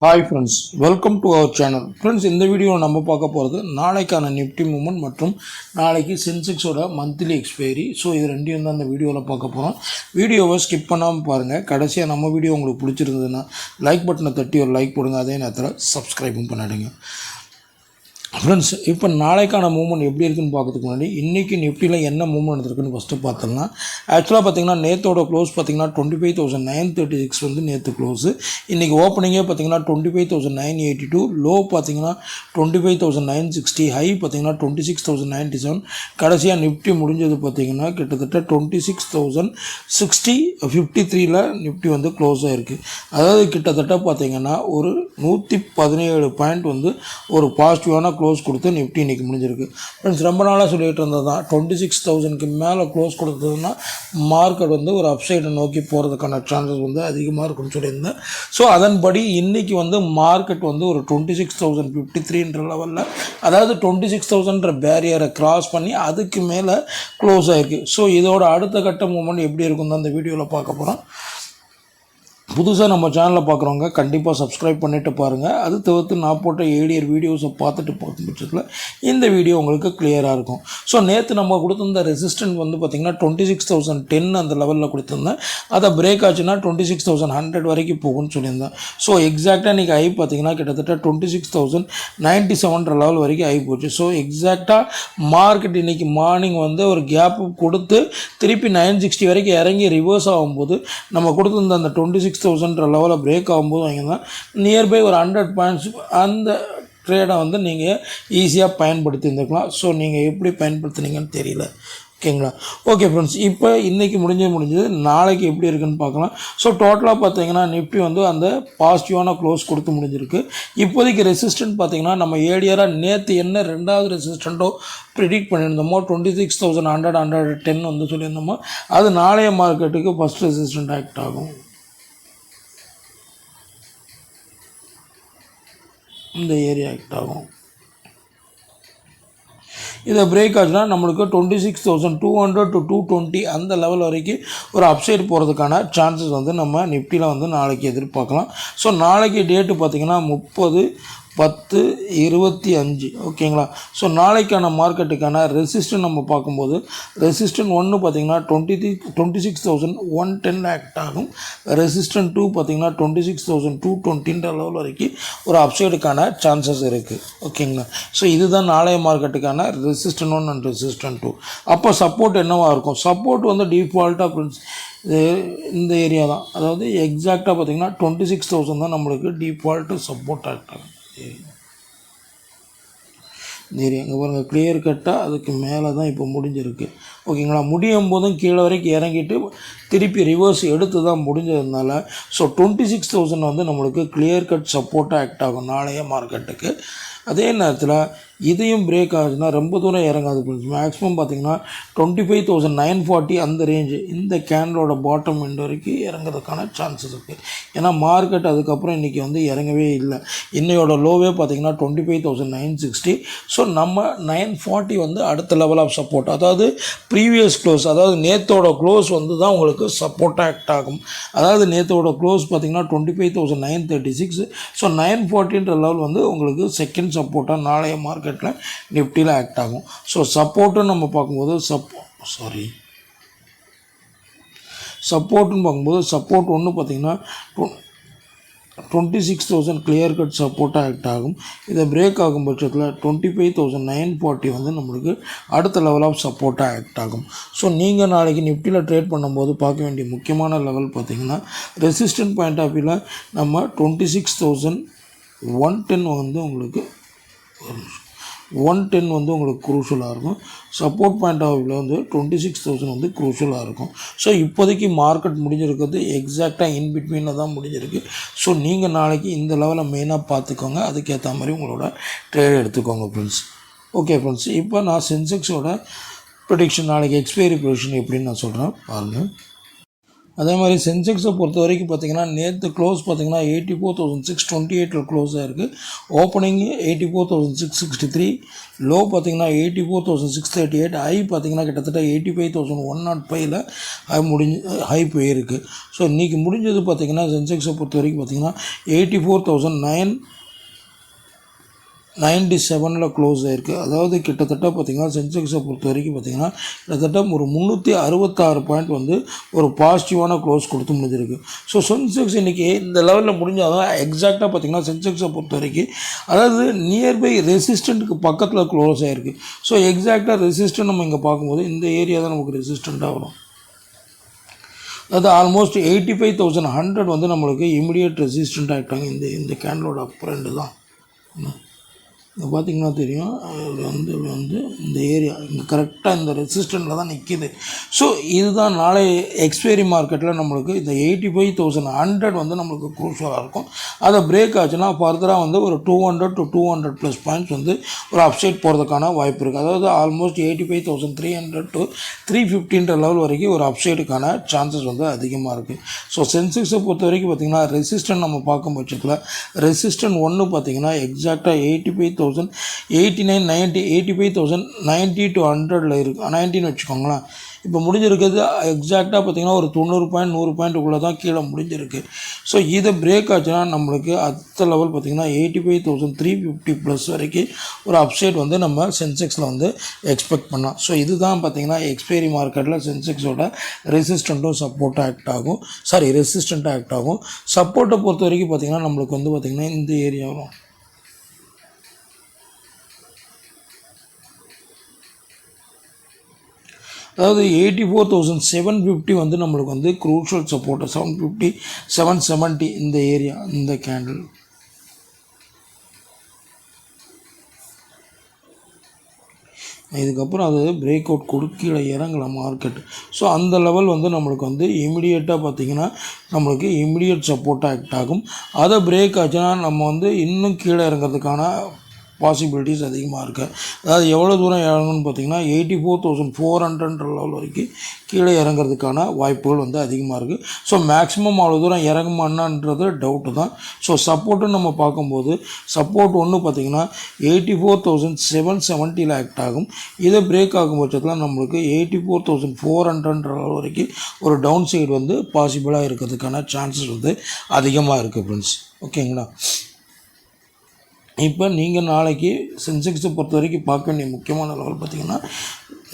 Hi friends, welcome to our channel. Friends, இந்த வீடியோவில் நம்ம பார்க்க போகிறது நாளைக்கான நிஃப்டி மூவ்மெண்ட் மற்றும் நாளைக்கு சென்செக்ஸோட மந்த்லி எக்ஸ்பைரி. ஸோ இது ரெண்டையும் தான் இந்த வீடியோவில் பார்க்க போகிறோம். வீடியோவை ஸ்கிப் பண்ணாமல் பாருங்கள். கடைசியாக நம்ம வீடியோ உங்களுக்கு பிடிச்சிருந்ததுன்னா லைக் பட்டனை தட்டி ஒரு லைக் போடுங்க. அதே நேரத்தில் சப்ஸ்கிரைபும் பண்ணிடுங்க. ஃப்ரெண்ட்ஸ், இப்போ நாளைக்கான மூவ்மெண்ட் எப்படி இருக்குன்னு பார்க்கறதுக்கு முன்னாடி இன்றைக்கி நிஃப்டியில் என்ன மூவ்மெண்ட் இருக்குன்னு ஃபஸ்ட்டு பார்த்தோம்னா, ஆக்சுவலாக பார்த்தீங்கன்னா நேற்றோட க்ளோஸ் பார்த்தீங்கன்னா 25,936 வந்து நேற்று க்ளோஸு. இன்றைக்கி ஓப்பனிங்கே பார்த்தீங்கன்னா 25,982, லோ பார்த்தீங்கன்னா 25,960, ஹை பார்த்தீங்கன்னா 26,097. கடைசியாக நிஃப்டி முடிஞ்சது பார்த்தீங்கன்னா கிட்டத்தட்ட 26,053 நிஃப்டி வந்து க்ளோஸ் ஆகிருக்கு. அதாவது கிட்டத்தட்ட பார்த்தீங்கன்னா ஒரு 117 பாயிண்ட் வந்து ஒரு பாசிட்டிவான க்ளோஸ் கொடுத்து நிஃப்டி இன்றைக்கி முடிஞ்சிருக்கு. ஃப்ரெண்ட்ஸ், ரொம்ப நாளாக சொல்லிகிட்டு இருந்தது தான் 26,000க்கு மேலே க்ளோஸ் கொடுத்ததுன்னா மார்க்கெட் வந்து ஒரு அப்சைடை நோக்கி போகிறதுக்கான சான்சஸ் வந்து அதிகமாக இருக்குன்னு சொல்லியிருந்தேன். ஸோ அதன்படி இன்றைக்கி வந்து மார்க்கெட் வந்து ஒரு 26,053 லெவலில், அதாவது 26,000 பேரியரை கிராஸ் பண்ணி அதுக்கு மேலே க்ளோஸ் ஆகிருக்கு. ஸோ இதோட அடுத்த கட்ட மூவ்மெண்ட் எப்படி இருக்குன்னு தான் இந்த வீடியோவில் பார்க்க போகிறோம். புதுசாக நம்ம சேனலில் பார்க்குறவங்க கண்டிப்பாக சப்ஸ்கிரைப் பண்ணிவிட்டு பாருங்கள். அது தவிர்த்து நான் போட்ட ஏடியர் வீடியோஸை பார்த்துட்டு பார்க்கும் பட்சத்தில் இந்த வீடியோ உங்களுக்கு கிளியராக இருக்கும். ஸோ நேற்று நம்ம கொடுத்துருந்த ரெசிஸ்டன்ட் வந்து பார்த்திங்கன்னா 26,010 அந்த லெவலில் கொடுத்துருந்தேன். அதை பிரேக் ஆச்சுன்னா 26,100 வரைக்கும் போகும்னு சொல்லியிருந்தேன். ஸோ எக்ஸாக்டாக இன்றைக்கி ஐ பார்த்திங்கன்னா கிட்டத்தட்ட 26,097 லெவல் வரைக்கும் ஆகி போச்சு. ஸோ எக்ஸாக்டாக மார்க்கெட் இன்றைக்கி மார்னிங் வந்து ஒரு கேப்பு கொடுத்து திருப்பி 960 வரைக்கும் இறங்கி ரிவர்ஸ் ஆகும்போது நம்ம கொடுத்துருந்த அந்த 26,000 லெவலில் பிரேக் ஆகும்போது வாங்கினா நியர்பை ஒரு 100 பாயிண்ட்ஸ் அந்த ட்ரேடை வந்து நீங்கள் ஈஸியாக பயன்படுத்தி இருந்துக்கலாம். ஸோ நீங்கள் எப்படி பயன்படுத்துனீங்கன்னு தெரியல. ஓகேங்களா? ஓகே ஃப்ரெண்ட்ஸ், இப்போ இன்றைக்கி முடிஞ்சது நாளைக்கு எப்படி இருக்குன்னு பார்க்கலாம். ஸோ டோட்டலாக பார்த்தீங்கன்னா நிஃப்டி வந்து அந்த பாசிட்டிவான க்ளோஸ் கொடுத்து முடிஞ்சிருக்கு. இப்போதைக்கு ரெசிஸ்டன்ட் பார்த்தீங்கன்னா நம்ம ஏடியராக நேற்று என்ன ரெண்டாவது ரெசிஸ்டண்ட்டோ ப்ரிடிக்ட் பண்ணியிருந்தோமோ 26,100 110 வந்து சொல்லியிருந்தோமோ அது நாளைய மார்க்கெட்டுக்கு ஃபஸ்ட் ரெசிஸ்டன்ட் ஆக்ட் ஆகும். இந்த ஏரியா ஆக்ட் ஆகும். இதை பிரேக் ஆச்சுன்னா நம்மளுக்கு 26,200 to 220 அந்த லெவல் வரைக்கும் ஒரு அப்சைடு போகிறதுக்கான சான்சஸ் வந்து நம்ம நிஃப்டியில் வந்து நாளைக்கு எதிர்பார்க்கலாம். ஸோ நாளைக்கு டேட்டு பார்த்திங்கன்னா 30/10/25. ஓகேங்களா? ஸோ நாளைக்கான மார்க்கெட்டுக்கான ரெசிஸ்டன் நம்ம பார்க்கும்போது ரெசிஸ்டன் 1 பார்த்திங்கன்னா 26,110 ஆக்ட் ஆகும். ரெசிஸ்டன் 2 பார்த்திங்கன்னா 26,220 லெவல் வரைக்கும் ஒரு அப்சைடுக்கான சான்சஸ் இருக்குது. ஓகேங்களா? ஸோ இதுதான் நாளைய மார்க்கெட்டுக்கான ரெசிஸ்டன் 1 அண்ட் ரெசிஸ்டன் 2. அப்போ சப்போர்ட் என்னவாக இருக்கும்? சப்போர்ட் வந்து டிஃபால்ட்டாக ஃப்ரெண்ட்ஸ் இந்த ஏரியா தான். அதாவது எக்ஸாக்டாக பார்த்திங்கன்னா 26,000 தான் நம்மளுக்கு டிஃபால்ட்டு சப்போர்ட் ஆக்ட் ஆகும். இந்த ஏரியா இங்கே பாருங்கள், கிளியர் கட்டாக அதுக்கு மேலே தான் இப்போ முடிஞ்சிருக்கு. ஓகேங்களா? முடியும் போதும் கீழே வரைக்கும் இறங்கிட்டு திருப்பி ரிவர்ஸ் எடுத்து தான் முடிஞ்சதுனால ஸோ 26,000 வந்து நம்மளுக்கு கிளியர் கட் சப்போர்ட்டாக ஆக்ட் ஆகும் நாளைய மார்க்கெட்டுக்கு. அதே நேரத்தில் இதையும் பிரேக் ஆகுதுன்னா ரொம்ப தூரம் இறங்காது. மேக்ஸிமம் பார்த்திங்கன்னா 25,940 அந்த ரேஞ்சு இந்த கேண்டலோட பாட்டம் எண்ட் வரைக்கும் இறங்குறதுக்கான சான்சஸ் இருக்குது. ஏன்னா மார்க்கெட் அதுக்கப்புறம் இன்றைக்கி வந்து இறங்கவே இல்லை. இன்னையோட லோவே பார்த்திங்கன்னா 25,960. ஸோ நம்ம 940 வந்து அடுத்த லெவல் ஆஃப் சப்போர்ட், அதாவது ப்ரீவியஸ் க்ளோஸ், அதாவது நேற்றோட க்ளோஸ் வந்து தான் உங்களுக்கு சப்போர்ட் ஆக்ட் ஆகும். அதாவது நேற்றோட க்ளோஸ் பார்த்திங்கன்னா 25,936. ஸோ 940 லெவல் வந்து உங்களுக்கு செகண்ட் சப்போர்ட்டாக நாளைய மார்க்கெட்டில் நிஃப்டியில் ஆக்ட் ஆகும். ஸோ சப்போர்ட்டுன்னு நம்ம பார்க்கும்போது சப்போர்ட்டுன்னு பார்க்கும்போது சப்போர்ட் 1 பார்த்திங்கன்னா 26,000 கிளியர் கட் சப்போர்ட்டாக ஆக்ட் ஆகும். இதை பிரேக் ஆகும் பட்சத்தில் 25,940 வந்து நம்மளுக்கு அடுத்த லெவல் ஆஃப் சப்போர்ட்டாக ஆக்ட் ஆகும். ஸோ நீங்கள் நாளைக்கு நிஃப்டியில் ட்ரேட் பண்ணும்போது பார்க்க வேண்டிய முக்கியமான லெவல் பார்த்திங்கன்னா ரெசிஸ்டன்ட் பாயிண்ட் ஆஃப் வியூவில் நம்ம 26,110 வந்து உங்களுக்கு 110 வந்து உங்களுக்கு குரூஷலாக இருக்கும். சப்போர்ட் பாயிண்ட் ஆஃப் வியூவில் வந்து 26,000 வந்து குரூஷலாக இருக்கும். ஸோ இப்போதைக்கு மார்க்கெட் முடிஞ்சிருக்கிறது எக்ஸாக்டாக இன்பிட்வீனில் தான் முடிஞ்சிருக்கு. ஸோ நீங்கள் நாளைக்கு இந்த லெவலில் மெயினாக பார்த்துக்கோங்க. அதுக்கேற்ற மாதிரி உங்களோட ட்ரேட் எடுத்துக்கோங்க ஃப்ரெண்ட்ஸ். ஓகே ஃப்ரெண்ட்ஸ், இப்போ நான் சென்செக்ஸோட ப்ரெடிக்ஷன் நாளைக்கு எக்ஸ்பைரி ப்ரெடிக்ஷன் எப்படின்னு நான் சொல்கிறேன் பாருங்கள். அதே மாதிரி சென்செக்ஸை பொறுத்த வரைக்கும் பார்த்திங்கன்னா நேற்று க்ளோஸ் பார்த்திங்கன்னா 84,628 க்ளோஸ் ஆகிருக்கு. ஓப்பனிங் 84,663, லோ பார்த்திங்கன்னா 84,638, ஹை பார்த்திங்கன்னா கிட்டத்தட்ட 85,105 ஹை போயிருக்கு. ஸோ இன்றைக்கி முடிஞ்சது பார்த்திங்கன்னா சென்செக்ஸை பொறுத்த வரைக்கும் பார்த்திங்கன்னா 84,997 க்ளோஸ் ஆகிருக்கு. அதாவது கிட்டத்தட்ட பார்த்திங்கன்னா சென்செக்ஸை பொறுத்த வரைக்கும் பார்த்திங்கன்னா கிட்டத்தட்ட ஒரு 366 பாயிண்ட் வந்து ஒரு பாசிட்டிவான க்ளோஸ் கொடுத்து முடிஞ்சிருக்கு. ஸோ சென்செக்ஸ் இன்றைக்கி இந்த லெவலில் முடிஞ்சால் தான் எக்ஸாக்டாக பார்த்திங்கன்னா சென்செக்ஸை பொறுத்த வரைக்கும் அதாவது நியர்பை ரெசிஸ்டண்ட்டுக்கு பக்கத்தில் க்ளோஸ் ஆகிருக்கு. ஸோ எக்ஸாக்டாக ரெசிஸ்டன்ட் நம்ம இங்கே பார்க்கும்போது இந்த ஏரியா தான் நமக்கு ரெசிஸ்டண்ட்டாக வரும். அதாவது ஆல்மோஸ்ட் 85,100 வந்து நம்மளுக்கு இமிடியேட் ரெசிஸ்டண்ட் ஆகிட்டாங்க. இந்த கேண்டலோட அப்பர் எண்டு தான் இங்கே பார்த்திங்கன்னா தெரியும். அது வந்து இந்த ஏரியா இங்கே கரெக்டாக இந்த ரெசிஸ்டண்ட்டில் தான் நிற்கிது. ஸோ இதுதான் நாளை எக்ஸ்பைரி மார்க்கெட்டில் நம்மளுக்கு இந்த 85,100 வந்து நம்மளுக்கு க்ரூஷியலாக இருக்கும். அதை பிரேக் ஆச்சுன்னா ஃபர்தராக வந்து ஒரு 200 to 200+ பாயிண்ட்ஸ் வந்து ஒரு அப்சைட் போகிறதுக்கான வாய்ப்பு இருக்குது. அதாவது ஆல்மோஸ்ட் 85,300 to 350 லெவல் வரைக்கும் ஒரு அப்சைடுக்கான சான்சஸ் வந்து அதிகமாக இருக்குது. ஸோ சென்செக்ஸை பொறுத்த வரைக்கும் பார்த்திங்கன்னா ரெசிஸ்டன்ட் நம்ம பார்க்கும் பட்சத்தில் ரெசிஸ்டன்ட் 1 பார்த்திங்கன்னா எக்ஸாக்டாக 85,089, 90, 85,090 to 100 இருக்குது. 90ன்னு வச்சுக்கோங்களேன். இப்போ முடிஞ்சிருக்கிறது எக்ஸாக்டாக பார்த்திங்கன்னா ஒரு 90 பாயிண்ட் 100 பாயிண்ட்டுக்குள்ளே தான் கீழே முடிஞ்சிருக்கு. ஸோ இதை பிரேக் ஆச்சுன்னா நம்மளுக்கு அடுத்த லெவல் பார்த்திங்கன்னா 85,350+ வரைக்கும் ஒரு அப்சைட் வந்து நம்ம சென்செக்ஸில் வந்து எக்ஸ்பெக்ட் பண்ணலாம். ஸோ இதுதான் பார்த்திங்கன்னா எக்ஸ்பைரி மார்க்கெட்டில் சென்செக்ஸோட ரெசிஸ்டண்ட்டும் சப்போர்ட்டாக ஆக்ட் ஆகும். ரெசிஸ்டண்ட்டாக ஆக்ட் ஆகும். சப்போர்ட்டை பொறுத்த வரைக்கும் பார்த்திங்கன்னா நம்மளுக்கு வந்து பார்த்திங்கன்னா இந்த ஏரியா வரும். அதாவது 84,750 வந்து நம்மளுக்கு வந்து க்ரூஷியல் சப்போர்ட்டு. 750, 770 இந்த ஏரியா இந்த கேண்டில். இதுக்கப்புறம் அது பிரேக் அவுட் கொடுக்கீழே இறங்கலாம் மார்க்கெட். ஸோ அந்த லெவல் வந்து நம்மளுக்கு வந்து இமிடியேட்டாக பார்த்திங்கன்னா நம்மளுக்கு இமிடியேட் சப்போர்ட்டாக ஆக்ட் ஆகும். அதை பிரேக் ஆச்சுன்னா நம்ம வந்து இன்னும் கீழே இறங்கிறதுக்கான பாசிபிலிட்டிஸ் அதிகமாக இருக்குது. அதாவது எவ்வளோ தூரம் இறங்கணும்னு பார்த்திங்கன்னா 84,400 லெவல் வரைக்கும் கீழே இறங்கிறதுக்கான வாய்ப்புகள் வந்து அதிகமாக இருக்குது. ஸோ மேக்ஸிமம் அவ்வளோ தூரம் இறங்குமான்றது டவுட்டு தான். ஸோ சப்போர்ட்டுன்னு நம்ம பார்க்கும்போது சப்போர்ட் 1 பார்த்திங்கன்னா 84,770 ஆக்ட் ஆகும். இதை பிரேக் ஆகும் பட்சத்தில் நம்மளுக்கு 84,400 லெவல் வரைக்கும் ஒரு டவுன் சைடு வந்து பாசிபிளாக இருக்கிறதுக்கான சான்சஸ் வந்து அதிகமாக இருக்குது ஃப்ரெண்ட்ஸ். ஓகேங்களா? இப்போ நீங்கள் நாளைக்கு சென்செக்ஸை பொறுத்த வரைக்கும் பார்க்க வேண்டிய முக்கியமான லெவல் பார்த்திங்கன்னா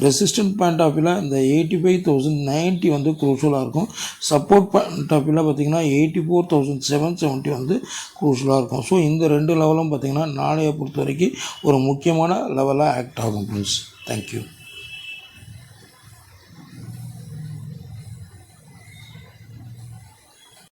ரெசிஸ்டன்ட் பாயிண்ட் ஆஃப் வியூவில் இந்த 85,090 வந்து க்ரூஷியலாக இருக்கும். சப்போர்ட் பாயிண்ட் ஆஃப் வியூவில் பார்த்திங்கன்னா 84,770 வந்து க்ரூஷியலாக இருக்கும். ஸோ இந்த 2 லெவலும் பார்த்திங்கன்னா நாளையை பொறுத்த வரைக்கும் ஒரு முக்கியமான லெவலாக ஆக்ட் ஆகும் ஃப்ரெண்ட்ஸ். தேங்க்யூ.